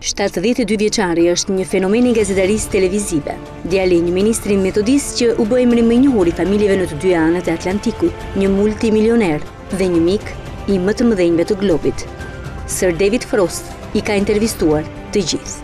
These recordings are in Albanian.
72 vjeçari është një fenomen i gazetarisë televizive. Djali një ministri metodist që u bë emri më i njohur i familjeve në të dy anët e Atlantikut, një multimilioner dhe një mik i më të mëdhenjve të globit. Sir David Frost i ka intervistuar të gjithë.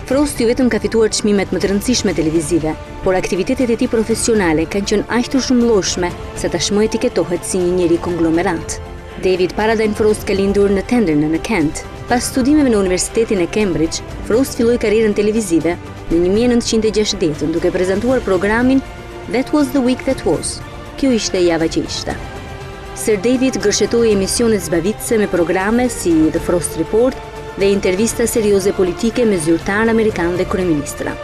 Frost jo vetëm ka fituar çmimet më të rëndësishme televizive, por aktivitetet e tij profesionale kanë qenë aq të shumëllojshme se tashmë etiketohet si një njeri konglomerat. David Paradine Frost ka lindur në Tendern në Kent. Pas studimeve në Universitetin e Cambridge, Frost filloi karrierën televizive në 1960 duke prezantuar programin That Was the Week That Was. Kjo ishte java që ishte. Sir David gërshetoi emisionet zbavitëse me programe si The Frost Report dhe intervista serioze politike me zyrtar amerikan dhe kryeministra.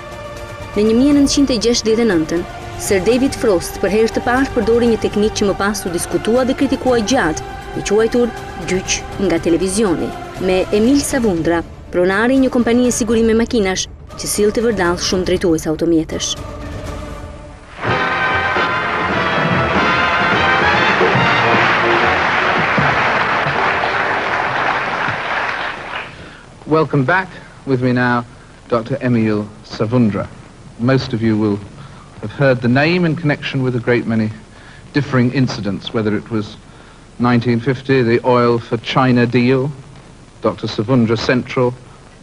Në 1969, Sir David Frost për herë të parë përdori një teknikë që më pas u diskutua dhe kritikua gjatë, i quajtur gjyq nga televizioni, me Emil Savundra, pronari i një kompanie sigurimi makinash që sillte vërdall shumë drejtues automjetesh. Welcome back. With me now, Dr. Emil Savundra. Most of you will have heard the name in connection with a great many differing incidents, whether it was 1950, the oil for China deal, Dr. Savundra Central,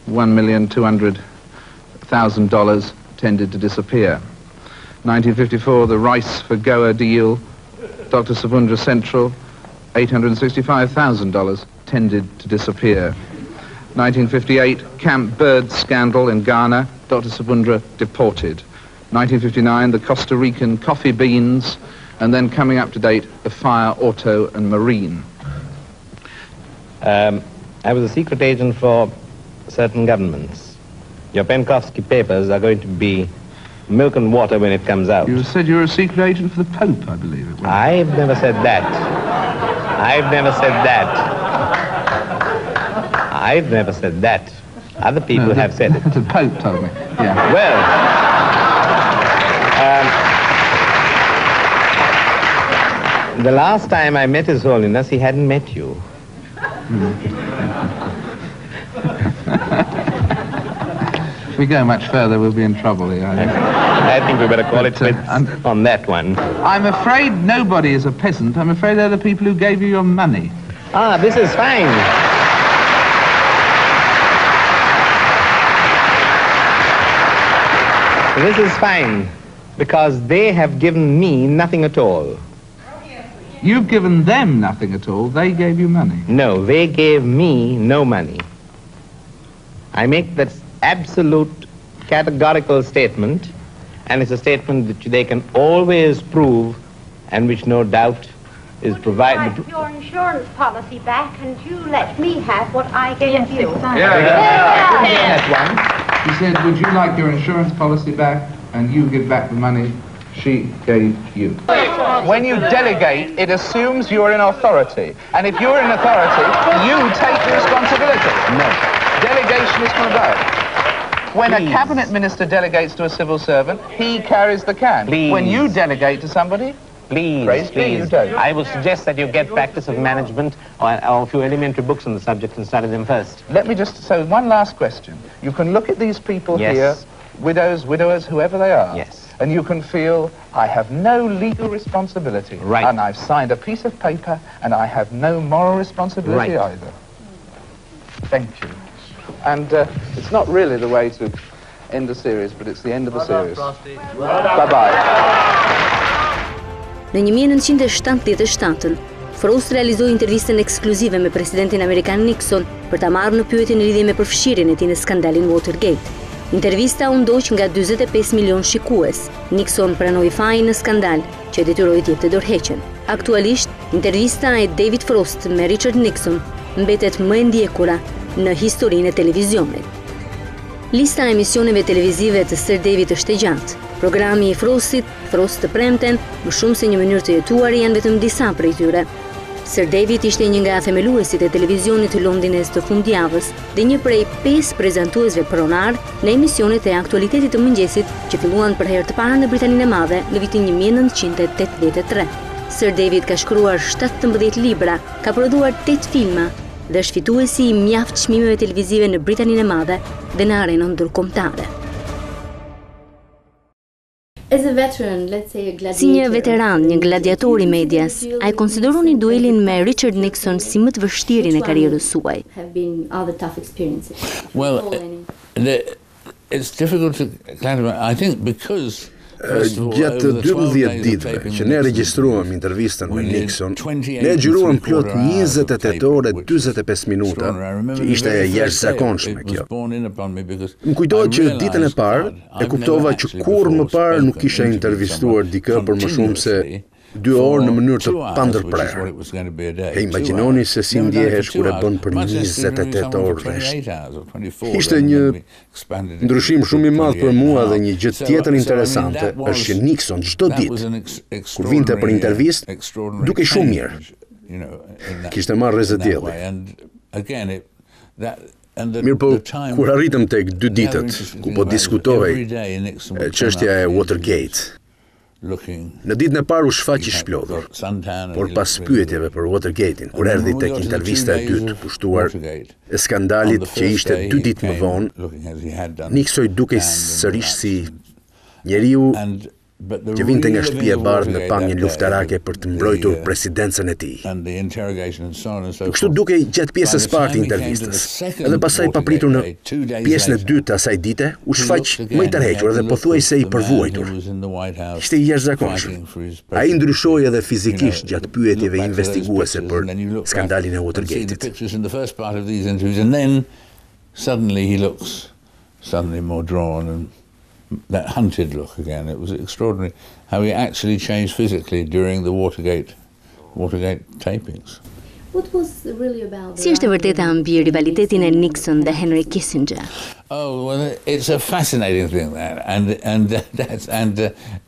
$1,200,000 tended to disappear. 1954, the rice for Goa deal, Dr. Savundra Central, $865,000 tended to disappear. 1958, Camp Bird scandal in Ghana, Dr. Savundra deported. 1959, the Costa Rican coffee beans, and then coming up to date, the fire, auto, and marine. I was a secret agent for certain governments. Your Penkovsky papers are going to be milk and water when it comes out. You said you were a secret agent for the Pope, I believe it was. I've never said that. I've never said that. I've never said that. Other people have said it. The Pope told me, yeah. Well, the last time I met His Holiness, he hadn't met you. If we go much further, we'll be in trouble here. I think we better call it quits on that one. I'm afraid nobody is a peasant. I'm afraid they're the people who gave you your money. Ah, this is fine. This is fine, because they have given me nothing at all. You've given them nothing at all. They gave you money. No, they gave me no money. I make that absolute categorical statement, and it's a statement that they can always prove, and which no doubt is provided. Like your insurance policy back, and you let me have what I gave you. Exactly. That one. He said, would you like your insurance policy back, and you give back the money she gave you. When you delegate, it assumes you're in authority. And if you're in authority, you take the responsibility. No. Delegation is from above. When a cabinet minister delegates to a civil servant, he carries the can. Please. When you delegate to somebody, Please, praise be, you don't. I will suggest that you get practice of management or a few elementary books on the subject and study them first. Let me just, so one last question. You can look at these people here, widows, widowers, whoever they are. Yes. And you can feel, I have no legal responsibility. Right. And I've signed a piece of paper, and I have no moral responsibility either. Thank you. And it's not really the way to end the series, but it's the end of the series. Bye-bye. Në 1977, Frost realizoi intervistën ekskluzive me presidentin amerikan Nixon për ta marrë në pyetje në lidhje me përfshirjen e tij në skandalin Watergate. Intervista u ndoq nga 45 milion shikues. Nixon pranoi fajin në skandal, që detyroi të jepte dorëheqjen. Aktualisht, intervista e David Frost me Richard Nixon mbetet më e ndjekura në historinë e televizionit. Lista e emisioneve televizive të Sir David është e gjatë. Programi i Frostit, Frost të premten, më shumë se një mënyrë të jetuar janë vetëm disa prej tyre. Sir David ishte një nga themeluesit e televizionit të Londrines të fundjavës dhe një prej 5 prezantuesve pronar në emisionet e aktualitetit të mëngjesit që filluan për herë të parë në Britaninë e Madhe në vitin 1983. Sir David ka shkruar 17 libra, ka prodhuar 8 filma dhe është fituesi i mjaft çmimeve televizive në Britaninë e Madhe dhe në arenën ndërkombëtare. Si një veteran, një gladiator i medias, a e konsideroni duelin me Richard Nixon si më të vështirin e karrierës suaj? Well, it's difficult to clarify. I think because Gjatë 12 ditëve që ne regjistruam intervistën me Nixon, ne gjyruam plot 28 ore 45 minuta, që ishte jashtëzakonshme kjo. Më kujtohet që ditën e parë e kuptova që kurrë më parë nuk kisha intervistuar dikë për më shumë se 2 orë në mënyrë të pandërprerë. E imagjinoni se si ndjehesh kur e bën për 28 orë rresht. Ishte një ndryshim shumë i madh për mua dhe një gjë tjetër interesante është që Nixon çdo ditë kur vinte për intervistë dukej shumë mirë. Kishte marrë rrezë dielli. Mirë po, kur arritëm tek 2 ditët, ku po diskutohej çështja e Watergate, në ditën e parë u shfaqi shplodhur, por pas pyetjeve për Watergate-in, kur erdhi tek intervista e dytë, kushtuar e skandalit që ishte 2 ditë më vonë, Nixon dukej sërish si njeriu që vinte nga shtëpia e bardhë në pamjen luftarake për të mbrojtur presidencën e tij. Kështu dukej gjatë pjesës parë të intervistës. Edhe pasaj papritur në pjesën e dytë të asaj dite, u shfaq më i tërhequr dhe pothuajse i përvuajtur. Ishte i jashtëzakonshëm. Ai ndryshoi edhe fizikisht gjatë pyetjeve investiguese për skandalin e Watergate-it. Suddenly more drawn and that hunted look again. It was extraordinary how he actually changed physically during the Watergate tapings. Si është e vërteta mbi rivalitetin e Nixon dhe Henry Kissinger? Oh, well, it's a fascinating thing that, and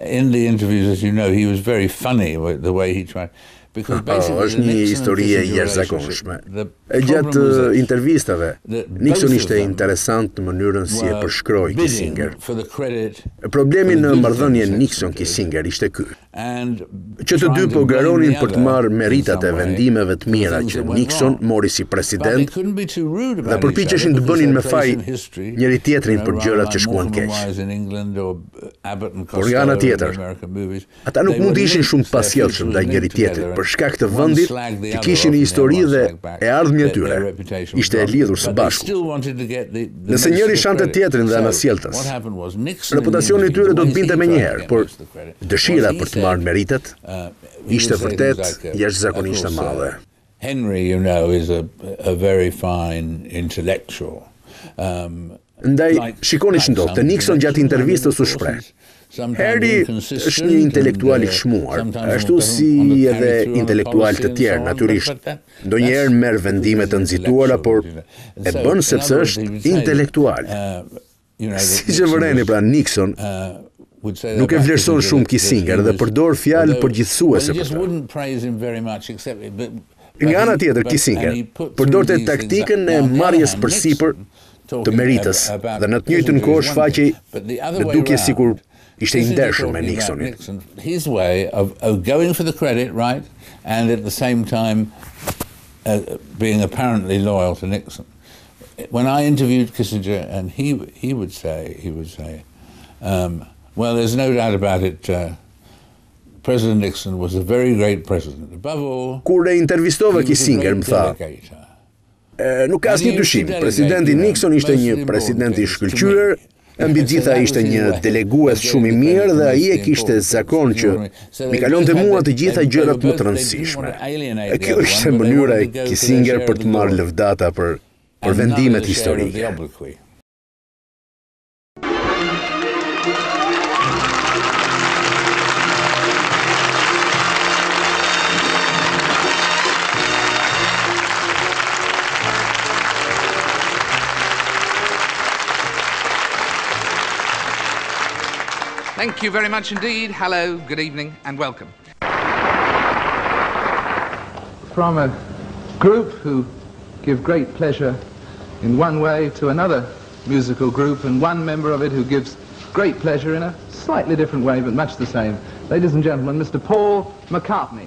in the interviews, as you know, he was very funny the way he tried. Është një histori e jashtëzakonshme. Gjatë intervistave, Nixon ishte interesant në mënyrën si e përshkroi Kissinger. Problemi në marrëdhënien Nixon-Kissinger ishte ky, që të dy po garonin për të marrë meritat e vendimeve të mira që Nixon mori si president dhe përpiqeshin të bënin me faj njëri tjetrin për gjërat që shkuan keq. Por nga ana tjetër, ata nuk mund të ishin shumë të pasjellshëm ndaj njëri tjetrit për shkak të vendit që kishin një histori dhe e ardhmja e tyre ishte e lidhur së bashku. Nëse njëri shante tjetrin dhe anasjelltas, reputacioni i tyre do të binte menjëherë, por dëshira për të marrë meritet ishte vërtet jashtëzakonisht e madhe. Henry, you know, is a very fine intellectual. Ndaj, shikoni ç'ndodh, te Nixon gjatë intervistës u shpreh. Harry është një intelektual i çmuar, ashtu si edhe intelektual të tjerë, natyrisht. Ndonjëherë merr vendime të nxituara, por e bën sepse është intelektual. Siç e vëreni pra Nixon nuk e vlerëson shumë Kissinger dhe përdor fjalë përgjithësuese për të. Nga ana tjetër, Kissinger përdorte taktikën e marrjes përsipër të meritës dhe në të njëjtën kohë shfaqej në dukje sikur ishte i ndershëm me Nixonin. His way of going for the credit, right, and at the same time being apparently loyal to Nixon. When I interviewed Kissinger, and he would say, well, there's no doubt about it. President Nixon was a very great president. Above all, kur e intervistova Kissinger më tha, nuk ka asnjë dyshim, presidenti Nixon ishte një president i shkëlqyer, mbi gjitha ishte një delegues shumë i mirë dhe ai e kishte zakon që mi kalonte mua të gjitha gjërat më të rëndësishme. E kjo ishte mënyra e Kissinger për të marrë lëvdata për vendimet historike. Thank you very much indeed. Hello, good evening, and welcome. From a group who give great pleasure in one way to another musical group, and one member of it who gives great pleasure in a slightly different way, but much the same. Ladies and gentlemen, Mr. Paul McCartney.